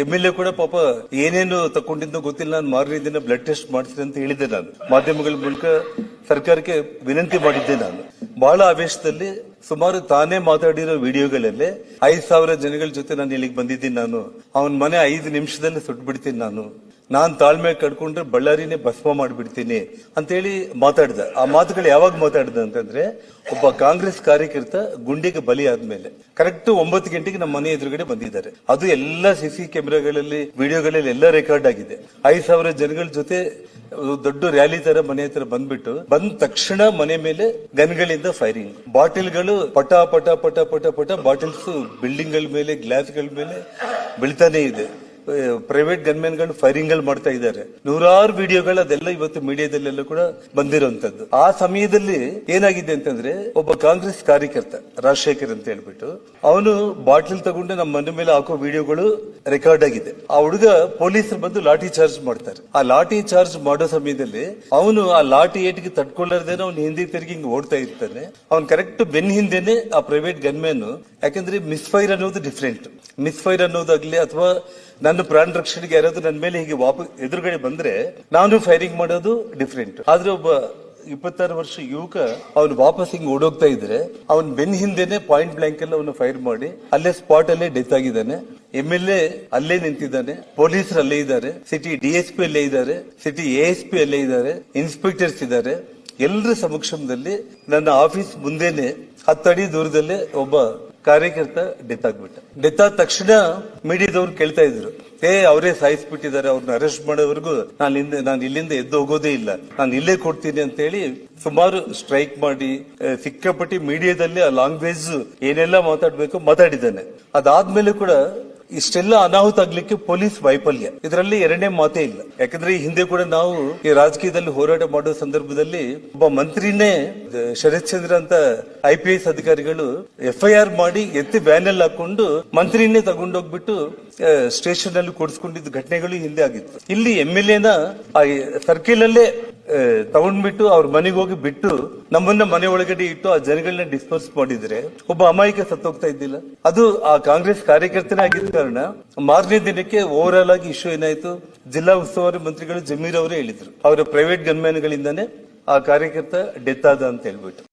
MLA ಕೂಡ ಪಾಪ ಏನೇನು ತಕೊಂಡಿದ್ದೋ ಗೊತ್ತಿಲ್ಲ, ನಾನು ಮಾರನೇ ದಿನ ಬ್ಲಡ್ ಟೆಸ್ಟ್ ಮಾಡಿಸ್ತೀನಿ ಅಂತ ಹೇಳಿದ್ದೆ. ನಾನು ಮಾಧ್ಯಮಗಳ ಮೂಲಕ ಸರ್ಕಾರಕ್ಕೆ ವಿನಂತಿ ಮಾಡಿದ್ದೆ. ನಾನು ಬಹಳ ಆವೇಶದಲ್ಲಿ ಸುಮಾರು ತಾನೇ ಮಾತಾಡಿರೋ ವಿಡಿಯೋಗಳಲ್ಲೇ 5,000 ಜನಗಳ ಜೊತೆ ನಾನು ಇಲ್ಲಿಗೆ ಬಂದಿದ್ದೀನಿ, ನಾನು ಅವನ ಮನೆ 5 ನಿಮಿಷದಲ್ಲಿ ಸುಟ್ಟು ಬಿಡ್ತೀನಿ, ನಾನು ತಾಳ್ಮೆ ಕಡ್ಕೊಂಡ್ರೆ ಬಳ್ಳಾರಿನೇ ಭಸ್ಮ ಮಾಡಿಬಿಡ್ತೀನಿ ಅಂತೇಳಿ ಮಾತಾಡಿದ. ಆ ಮಾತುಗಳು ಯಾವಾಗ ಮಾತಾಡಿದ ಅಂತಂದ್ರೆ, ಒಬ್ಬ ಕಾಂಗ್ರೆಸ್ ಕಾರ್ಯಕರ್ತ ಗುಂಡಿಗೆ ಬಲಿ ಆದ್ಮೇಲೆ ಕರೆಕ್ಟ್ 9 ಗಂಟೆಗೆ ನಮ್ಮ ಮನೆ ಎದುರುಗಡೆ ಬಂದಿದ್ದಾರೆ. ಅದು ಎಲ್ಲ CC ಕ್ಯಾಮೆರಾಗಳಲ್ಲಿ ವಿಡಿಯೋಗಳಲ್ಲಿ ಎಲ್ಲ ರೆಕಾರ್ಡ್ ಆಗಿದೆ. 5,000 ಜನಗಳ ಜೊತೆ ದೊಡ್ಡ ರ್ಯಾಲಿ ತರ ಮನೆ ಹತ್ರ ಬಂದ ತಕ್ಷಣ ಮನೆ ಮೇಲೆ ಗನ್ಗಳಿಂದ ಫೈರಿಂಗ್, ಬಾಟಿಲ್ಗಳು ಪಟ ಪಟ ಪಟ ಪಟ ಪಟ ಬಾಟಿಲ್ಸ್ ಬಿಲ್ಡಿಂಗ್ ಗಳ ಮೇಲೆ, ಗ್ಲಾಸ್ ಗಳ ಮೇಲೆ ಬೀಳ್ತಾನೆ ಇದೆ. ಪ್ರೈವೇಟ್ ಗನ್ಮೆನ್ ಗಳು ಫೈರಿಂಗ್ ಮಾಡ್ತಾ ಇದ್ದಾರೆ. ನೂರಾರು ವಿಡಿಯೋಗಳು ಅದೆಲ್ಲ ಇವತ್ತು ಮೀಡಿಯಾದಲ್ಲೆಲ್ಲ ಕೂಡ ಬಂದಿರುವಂತದ್ದು. ಆ ಸಮಯದಲ್ಲಿ ಏನಾಗಿದೆ ಅಂತಂದ್ರೆ, ಒಬ್ಬ ಕಾಂಗ್ರೆಸ್ ಕಾರ್ಯಕರ್ತ ರಾಜಶೇಖರ್ ಅಂತ ಹೇಳ್ಬಿಟ್ಟು ಅವನು ಬಾಟ್ಲಿಲ್ ತಗೊಂಡು ನಮ್ಮ ಮನೆ ಮೇಲೆ ಹಾಕೋ ವಿಡಿಯೋಗಳು ರೆಕಾರ್ಡ್ ಆಗಿದೆ. ಆ ಹುಡುಗ ಪೊಲೀಸರು ಬಂದು ಲಾಠಿ ಚಾರ್ಜ್ ಮಾಡ್ತಾರೆ. ಆ ಲಾಠಿ ಚಾರ್ಜ್ ಮಾಡೋ ಸಮಯದಲ್ಲಿ ಅವನು ಆ ಲಾಠಿ ಏಟಿಗೆ ತಡ್ಕೊಳ್ಳಾರ್ದೇನೆ ಅವ್ನು ಹಿಂದೆ ತಿರುಗಿ ಹಿಂಗ್ ಓಡ್ತಾ ಇರ್ತಾನೆ. ಅವ್ನು ಕರೆಕ್ಟ್ ಬೆನ್ ಹಿಂದೆನೆ ಆ ಪ್ರೈವೇಟ್ ಗನ್ಮ್ಯಾನ್, ಯಾಕಂದ್ರೆ ಮಿಸ್ಫೈರ್ ಅನ್ನೋದು ಡಿಫ್ರೆಂಟ್. ಮಿಸ್ಫೈರ್ ಅನ್ನೋದಾಗ್ಲಿ ಅಥವಾ ನನ್ನ ಪ್ರಾಣ ರಕ್ಷಣೆಗೆ ಯಾರಾದ್ರೂ ನನ್ನ ಮೇಲೆ ಹೀಗೆ ಎದುರುಗಡೆ ಬಂದ್ರೆ ನಾನು ಫೈರಿಂಗ್ ಮಾಡೋದು ಡಿಫ್ರೆಂಟ್. ಆದ್ರೆ ಒಬ್ಬ 26 ವರ್ಷ ಯುವಕ ಅವನು ವಾಪಸ್ ಹಿಂಗ್ ಓಡೋಗ್ತಾ ಇದ್ರೆ ಅವನ್ ಬೆನ್ ಹಿಂದೆನೆ ಪಾಯಿಂಟ್ ಬ್ಲಾಂಕ್ ಎಲ್ಲ ಅವನು ಫೈರ್ ಮಾಡಿ ಅಲ್ಲೇ ಸ್ಪಾಟ್ ಅಲ್ಲೇ ಡೆತ್ ಆಗಿದ್ದಾನೆ. MLA ಅಲ್ಲೇ ನಿಂತಿದ್ದಾನೆ, ಪೊಲೀಸರು ಅಲ್ಲೇ ಇದ್ದಾರೆ, ಸಿಟಿ DSP ಅಲ್ಲೇ ಇದ್ದಾರೆ, ಸಿಟಿ ASP ಅಲ್ಲೇ ಇದ್ದಾರೆ, ಇನ್ಸ್ಪೆಕ್ಟರ್ಸ್ ಇದ್ದಾರೆ. ಎಲ್ಲರ ಸಮಕ್ಷಮದಲ್ಲಿ ನನ್ನ ಆಫೀಸ್ ಮುಂದೆನೆ 10 ಅಡಿ ದೂರದಲ್ಲೇ ಒಬ್ಬ ಕಾರ್ಯಕರ್ತ ಡೆತ್ ಆಗ್ಬಿಟ್ಟ. ಡೆತ್ ಆದ ತಕ್ಷಣ ಮೀಡಿಯಾದವ್ರು ಕೇಳ್ತಾ ಇದ್ರು, ಅವರೇ ಸಾಯಿಸ್ಬಿಟ್ಟಿದ್ದಾರೆ, ಅವ್ರನ್ನ ಅರೆಸ್ಟ್ ಮಾಡೋವರೆಗೂ ನಾನು ಇಲ್ಲಿಂದ ಎದ್ದು ಹೋಗೋದೇ ಇಲ್ಲ, ನಾನು ಇಲ್ಲೇ ಕೊಡ್ತೀನಿ ಅಂತ ಹೇಳಿ ಸುಮಾರು ಸ್ಟ್ರೈಕ್ ಮಾಡಿ ಸಿಕ್ಕಾಪಟ್ಟಿ ಮೀಡಿಯಾದಲ್ಲಿ ಆ ಲ್ಯಾಂಗ್ವೇಜ್ ಏನೆಲ್ಲ ಮಾತಾಡ್ಬೇಕು ಮಾತಾಡಿದ್ದಾನೆ. ಅದಾದ್ಮೇಲೆ ಕೂಡ ಇಷ್ಟೆಲ್ಲ ಅನಾಹುತ ಆಗ್ಲಿಕ್ಕೆ ಪೊಲೀಸ್ ವೈಫಲ್ಯ, ಇದರಲ್ಲಿ ಎರಡನೇ ಮಾತೇ ಇಲ್ಲ. ಯಾಕಂದ್ರೆ ಈ ಹಿಂದೆ ಕೂಡ ನಾವು ಈ ರಾಜಕೀಯದಲ್ಲಿ ಹೋರಾಟ ಮಾಡೋ ಸಂದರ್ಭದಲ್ಲಿ ಒಬ್ಬ ಮಂತ್ರಿನೇ ಶರತ್ ಚಂದ್ರ ಅಂತ IPS ಅಧಿಕಾರಿಗಳು FIR ಮಾಡಿ ಎತ್ತಿ ವ್ಯಾನ್ ಅಲ್ಲಿ ಹಾಕೊಂಡು ಮಂತ್ರಿನೇ ತಗೊಂಡೋಗ್ಬಿಟ್ಟು ಸ್ಟೇಷನ್ ಅಲ್ಲಿ ಕೂಡಿಸ್ಕೊಂಡಿದ್ದ ಘಟನೆಗಳು ಹಿಂದೆ ಆಗಿತ್ತು. ಇಲ್ಲಿ MLAನ ಆ ಸರ್ಕಿಲ್ ಅಲ್ಲೇ ತಗೊಂಡ್ಬಿಟ್ಟು ಅವ್ರ ಮನೆಗೆ ಹೋಗಿ ಬಿಟ್ಟು ನಮ್ಮನ್ನ ಮನೆ ಒಳಗಡೆ ಇಟ್ಟು ಆ ಜನಗಳನ್ನ ಡಿಸ್ಪರ್ಸ್ ಮಾಡಿದ್ರೆ ಒಬ್ಬ ಅಮಾಯಕ ಸತ್ತೋಗ್ತಾ ಇದ್ದಿಲ್ಲ. ಅದು ಆ ಕಾಂಗ್ರೆಸ್ ಕಾರ್ಯಕರ್ತನೇ ಆಗಿದ್ದ ಕಾರಣ ಮಾರನೇ ದಿನಕ್ಕೆ ಓವರ್ ಆಲ್ ಆಗಿ ಇಶ್ಯೂ ಏನಾಯ್ತು, ಜಿಲ್ಲಾ ಉಸ್ತುವಾರಿ ಮಂತ್ರಿಗಳು ಜಮೀರ್ ಅವರೇ ಹೇಳಿದ್ರು, ಅವರ ಪ್ರೈವೇಟ್ ಗನ್ಮ್ಯಾನ್ ಗಳಿಂದಾನೇ ಆ ಕಾರ್ಯಕರ್ತ ಡೆತ್ ಆದ ಅಂತ ಹೇಳ್ಬಿಟ್ಟು.